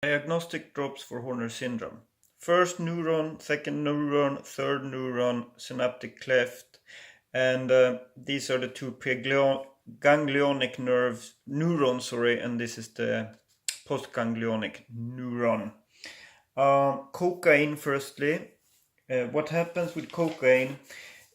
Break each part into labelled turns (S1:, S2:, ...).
S1: Diagnostic drops for Horner syndrome. First neuron, second neuron, third neuron, synaptic cleft, and these are the two preganglionic neurons, and this is the postganglionic neuron. Cocaine, firstly. What happens with cocaine?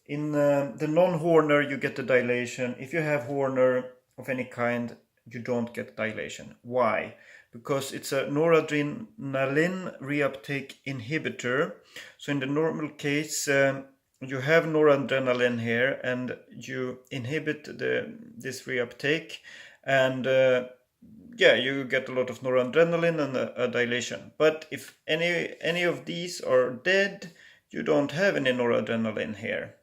S1: In the non-Horner, you get the dilation. If you have Horner of any kind, you don't get dilation. Why? Because it's a noradrenaline reuptake inhibitor. So in the normal case, you have noradrenaline here, and you inhibit this reuptake, and you get a lot of noradrenaline and a dilation. But if any of these are dead, you don't have any noradrenaline here.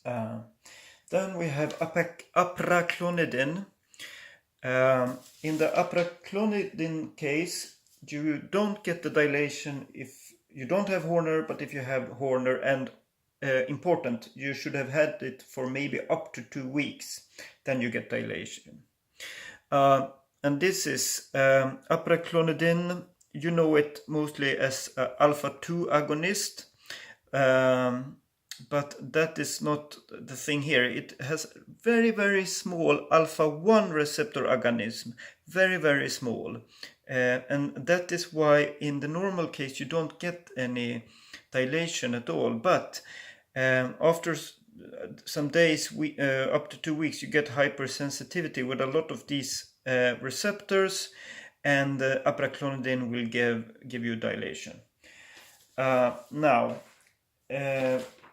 S1: Then we have apraclonidine. In the apraclonidine case, you don't get the dilation if you don't have Horner, but if you have Horner, and important, you should have had it for maybe up to 2 weeks, then you get dilation. And this is apraclonidine. You know it mostly as alpha-2 agonist. But that is not the thing here. It has very, very small alpha-1 receptor agonism. Very, very small. And that is why in the normal case you don't get any dilation at all. But after some days, up to 2 weeks, you get hypersensitivity with a lot of these receptors, and apraclonidine will give you dilation. Now,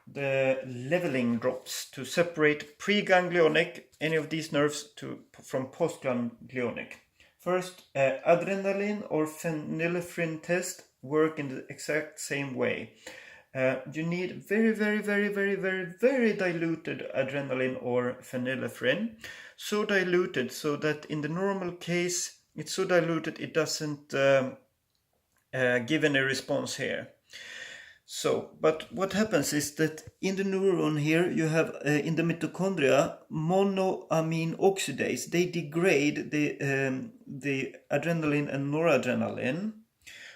S1: the leveling drops to separate preganglionic, any of these nerves, from postganglionic. First, adrenaline or phenylephrine test work in the exact same way. You need very, very, very, very, very, very diluted adrenaline or phenylephrine. So diluted so that in the normal case, it's so diluted it doesn't give any response here. So, but what happens is that in the neuron here, you have in the mitochondria monoamine oxidase. They degrade the adrenaline and noradrenaline.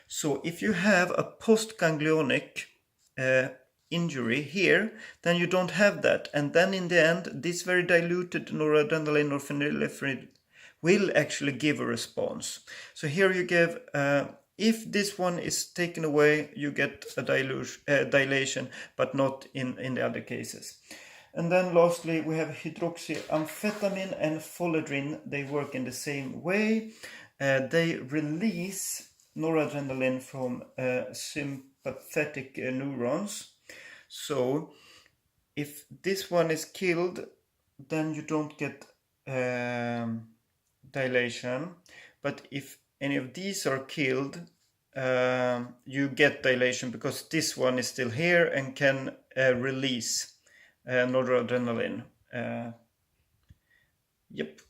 S1: So if you have a postganglionic injury here, then you don't have that. And then in the end, this very diluted noradrenaline or phenylephrine will actually give a response. So here you give... if this one is taken away, you get a dilation, but not in the other cases. And then lastly, we have hydroxyamphetamine and Pholedrine. They work in the same way. They release noradrenaline from sympathetic neurons. So if this one is killed, then you don't get dilation. But if any of these are killed, you get dilation because this one is still here and can release noradrenaline. Yep.